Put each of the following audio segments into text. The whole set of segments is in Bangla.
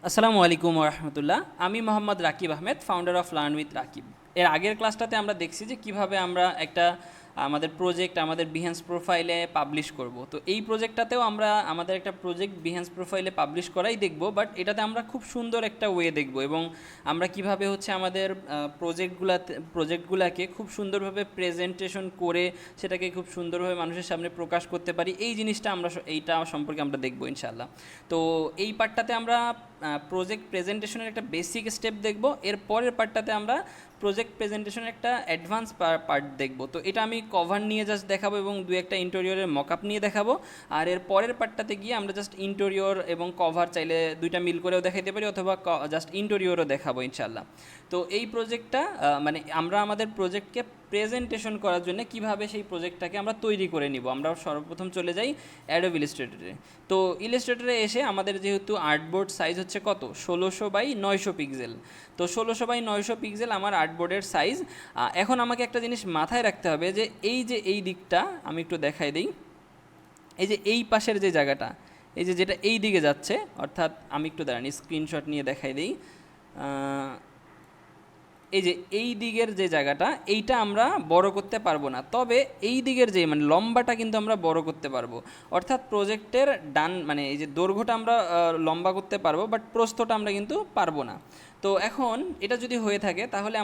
আসসালামু আলাইকুম রহমতুল্লাহ। আমি Mohammad Rakib Ahmed, founder of learn with Rakib. এর আগের ক্লাসটাতে আমরা দেখছি যে কিভাবে আমরা একটা আমাদের প্রজেক্ট আমাদের বিহেন্স প্রোফাইলে পাবলিশ করব। তো এই প্রজেক্টটাতেও আমরা আমাদের একটা প্রজেক্ট বিহেন্স প্রোফাইলে পাবলিশ করাই দেখব, বাট এটাতে আমরা খুব সুন্দর একটা ওয়ে দেখব এবং আমরা কিভাবে হচ্ছে আমাদের প্রজেক্টগুলোকে খুব সুন্দরভাবে প্রেজেন্টেশন করে সেটাকে খুব সুন্দরভাবে মানুষের সামনে প্রকাশ করতে পারি। এই জিনিসটা এইটা সম্পর্কে আমরা দেখব ইনশাআল্লাহ। তো এই পার্টটাতে আমরা প্রজেক্ট প্রেজেন্টেশনের একটা বেসিক স্টেপ দেখব। এর পরের পার্টটাতে আমরা প্রজেক্ট প্রেজেন্টেশনের একটা অ্যাডভান্স পার্ট দেখব। তো এটা আমি কভার নিয়ে জাস্ট দেখাবো এবং দু একটা ইন্টেরিয়রের মকআপ নিয়ে দেখাবো। আর এর পরের পার্টটাতে গিয়ে আমরা জাস্ট ইন্টেরিয়র এবং কভার চাইলে দুইটা মিল করেও দেখাইতে পারি, অথবা জাস্ট ইন্টেরিয়রও দেখাবো ইনশাল্লাহ। তো এই প্রজেক্টটা মানে আমরা আমাদের প্রজেক্টকে প্রেজেন্টেশন করার জন্য কিভাবে সেই প্রজেক্টটাকে আমরা তৈরি করে নিব, আমরা সর্বপ্রথম চলে যাই অ্যাডোব ইলাস্ট্রেটরে। তো ইলাস্ট্রেটরে এসে আমাদের যেহেতু আর্টবোর্ড সাইজ হচ্ছে কত 1600x900 পিক্সেল। তো 1600x900 পিক্সেল আমার আর্টবোর্ডের সাইজ। এখন আমাকে একটা জিনিস মাথায় রাখতে হবে যে এই দিকটা আমি একটু দেখাই দিই। এই যে এই পাশের যে জায়গাটা, এই যে যেটা এই দিকে যাচ্ছে, অর্থাৎ আমি একটু দাঁড়ান স্ক্রিনশট নিয়ে দেখাই দিই। এই যে এই দিকের যে জায়গাটা, এইটা আমরা বড় করতে পারবো না, তবে এই দিকের যে মানে লম্বাটা কিন্তু আমরা বড় করতে পারবো। অর্থাৎ প্রজেক্টের ডান মানে এই যে দৈর্ঘ্যটা আমরা লম্বা করতে পারবো, বাট প্রস্থটা আমরা কিন্তু পারবো না। তো এখন এটা যদি হয়ে থাকে তাহলে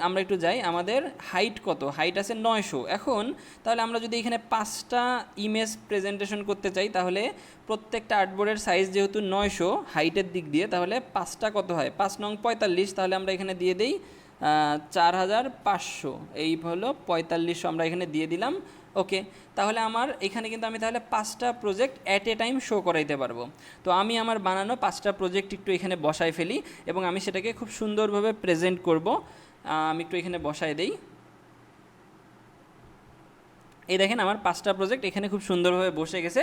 আমরা একটু যাই, আমাদের হাইট কত, হাইট আছে 900। এখন তাহলে আমরা যদি এখানে 5টা ইমেজ প্রেজেন্টেশন করতে চাই, তাহলে প্রত্যেকটা আর্টবোর্ডের সাইজ যেহেতু 900 হাইটের দিক দিয়ে, তাহলে 5টা কত হয়, 5 নং 45। তাহলে আমরা এখানে দিয়ে দিই 4500, এই হলো 4500 আমরা এখানে দিয়ে দিলাম। ওকে, তাহলে আমার এখানে কিন্তু আমি তাহলে 5টা project at a time show করাইতে পারবো। তো আমি আমার বানানো 5টা প্রজেক্ট একটু এখানে বসায় ফেলি এবং আমি সেটাকে খুব সুন্দরভাবে প্রেজেন্ট করব। আমি একটু এখানে বসায় দেই। এই দেখেন আমার 5টা প্রজেক্ট এখানে খুব সুন্দরভাবে বসে গেছে।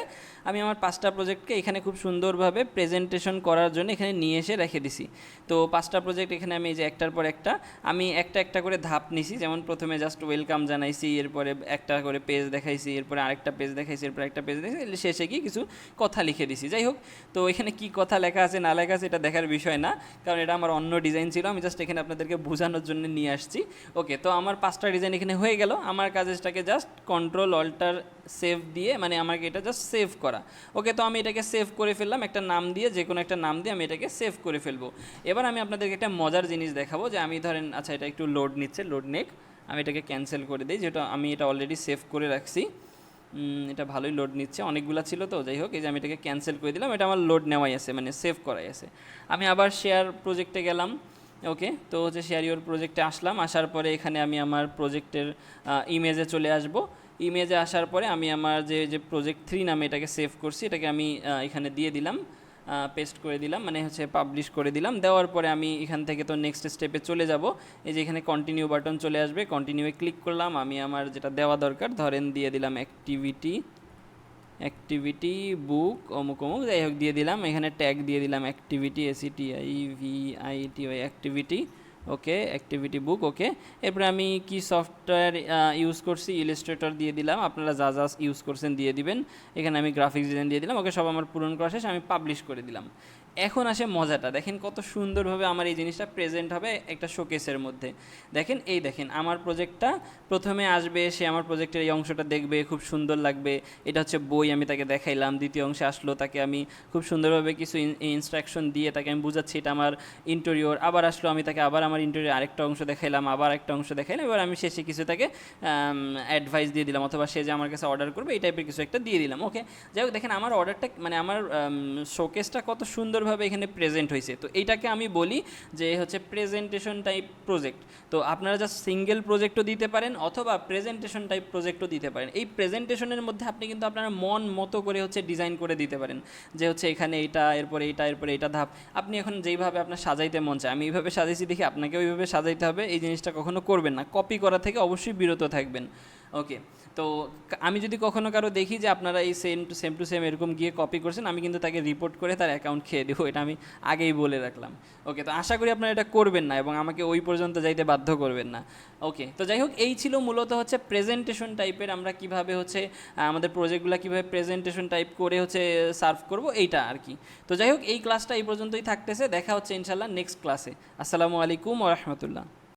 আমি আমার 5টা প্রজেক্টকে এখানে খুব সুন্দরভাবে প্রেজেন্টেশন করার জন্য এখানে নিয়ে এসে রেখে দিছি। তো 5টা প্রজেক্ট এখানে আমি এই যে একটার পর একটা আমি একটা করে ধাপ নিছি। যেমন প্রথমে জাস্ট ওয়েলকাম জানাইছি, এরপরে একটা করে পেজ দেখাইছি, এরপরে আরেকটা পেজ দেখাইছি, এরপরে একটা পেজ দেখাইছি, শেষে গিয়ে কিছু কথা লিখে দিছি। যাই হোক, তো এখানে কি কথা লেখা আছে না লেখা আছে এটা দেখার বিষয় না, কারণ এটা আমার অন্য ডিজাইন ছিল, আমি জাস্ট এখানে আপনাদেরকে বোঝানোর জন্য নিয়ে আসছি। ওকে, তো আমার 5টা ডিজাইন এখানে হয়ে গেল। আমার কাজটাকে জাস্ট কন্ট্রোল অল্টার সেভ দিয়ে মানে আমাকে এটা জাস্ট সেভ করা। ওকে, তো আমি এটাকে সেভ করে ফেললাম, একটা নাম দিয়ে, যে কোনো একটা নাম দিয়ে আমি এটাকে সেভ করে ফেলবো। এবার আমি আপনাদেরকে একটা মজার জিনিস দেখাবো, যে আমি ধরেন আচ্ছা এটা একটু লোড নিচ্ছে, লোড নেক, আমি এটাকে ক্যান্সেল করে দিই, যেটা আমি এটা অলরেডি সেভ করে রাখছি। এটা ভালোই লোড নিচ্ছে, অনেকগুলো ছিল তো। যাই হোক, এই যে আমি এটাকে ক্যান্সেল করে দিলাম, এটা আমার লোড নেওয়াই আছে মানে সেভ করাই আছে। আমি আবার শেয়ার প্রজেক্টে গেলাম। ওকে, তো হচ্ছে শেয়ার ইওর প্রজেক্টে আসলাম, আসার পরে এখানে আমি আমার প্রজেক্টের ইমেজে চলে আসব। ইমেজে আসার পরে আমি আমার যে প্রজেক্ট 3 নামে এটাকে সেভ করছি, এটাকে আমি এখানে দিয়ে দিলাম, পেস্ট করে দিলাম, মানে হচ্ছে পাবলিশ করে দিলাম। দেওয়ার পরে আমি এখান থেকে তো নেক্সট স্টেপে চলে যাব। এই যে এখানে কন্টিনিউ বাটন চলে আসবে, কন্টিনিউয়ে ক্লিক করলাম। আমি আমার যেটা দেওয়া দরকার ধরেন দিয়ে দিলাম অ্যাক্টিভিটি বুক অমুক অমুক, যাই হোক দিয়ে দিলাম। এখানে ট্যাগ দিয়ে দিলাম অ্যাক্টিভিটি, ACTIVITY অ্যাক্টিভিটি। ওকে, অ্যাক্টিভিটি বুক। ওকে, এরপরে আমি কি সফটওয়্যার ইউজ করছি, ইলাস্ট্রেটর দিয়ে দিলাম, আপনারা যা যা ইউজ করছেন দিয়ে দিবেন। এখানে আমি গ্রাফিক্স ডিজাইন দিয়ে দিলাম। ওকে, সব আমার পূরণ করা শেষ, আমি পাবলিশ করে দিলাম। এখন আসে মজাটা, দেখেন কত সুন্দরভাবে আমার এই জিনিসটা প্রেজেন্ট হবে একটা শোকেসের মধ্যে। দেখেন, এই দেখেন আমার প্রজেক্টটা প্রথমে আসবে, সে আমার প্রজেক্টের এই অংশটা দেখবে, খুব সুন্দর লাগবে। এটা হচ্ছে বই, আমি তাকে দেখাইলাম। দ্বিতীয় অংশে আসলো, তাকে আমি খুব সুন্দরভাবে কিছু ইনস্ট্রাকশন দিয়ে তাকে আমি বুঝাচ্ছি এটা আমার ইন্টেরিয়র। আবার আসলো, আমি তাকে আবার আমার ইন্টেরিয়র আরেকটা অংশ দেখাইলাম, আবার একটা অংশ দেখাইলাম। এবার আমি শেষে কিছু তাকে অ্যাডভাইস দিয়ে দিলাম, অথবা সে যে আমার কাছে অর্ডার করবে এই টাইপের কিছু একটা দিয়ে দিলাম। ওকে, যাই হোক, দেখেন আমার অর্ডারটা মানে আমার শোকেসটা কত সুন্দরভাবে এখানে প্রেজেন্ট হয়েছে। তো এইটাকে আমি বলি যে হচ্ছে প্রেজেন্টেশন টাইপ প্রজেক্ট। তো আপনারা জাস্ট সিঙ্গেল প্রজেক্টও দিতে পারেন, অথবা প্রেজেন্টেশন টাইপ প্রজেক্টও দিতে পারেন। এই প্রেজেন্টেশনের মধ্যে আপনি কিন্তু আপনার মন মতো করে হচ্ছে ডিজাইন করে দিতে পারেন, যে হচ্ছে এখানে এইটা, এরপরে এইটা, এরপরে এইটা ধাপ। আপনি এখন যেইভাবে আপনার সাজাইতে মন চায়, আমি এইভাবে সাজাইছি দেখি আপনাকেও এইভাবে সাজাইতে হবে। এই জিনিসটা কখনো করবেন না, কপি করা থেকে অবশ্যই বিরত থাকবেন। ওকে, তো আমি যদি কখনো কারো দেখি যে আপনারা এই সেম টু সেম এরকম গিয়ে কপি করছেন, আমি কিন্তু তাকে রিপোর্ট করে তার অ্যাকাউন্ট খেয়ে দেবো, এটা আমি আগেই বলে রাখলাম। ওকে, তো আশা করি আপনারা এটা করবেন না এবং আমাকে ওই পর্যন্ত যাইতে বাধ্য করবেন না। ওকে, তো যাই হোক, এই ছিল মূলত হচ্ছে প্রেজেন্টেশন টাইপের, আমরা কিভাবে হচ্ছে আমাদের প্রজেক্টগুলো কীভাবে প্রেজেন্টেশন টাইপ করে হচ্ছে সার্ভ করব, এইটা আর কি। তো যাই হোক, এই ক্লাসটা এই পর্যন্তই থাকতেছে, দেখা হচ্ছে ইনশাল্লাহ নেক্সট ক্লাসে। আসসালামু আলাইকুম ওয়া রাহমাতুল্লাহ।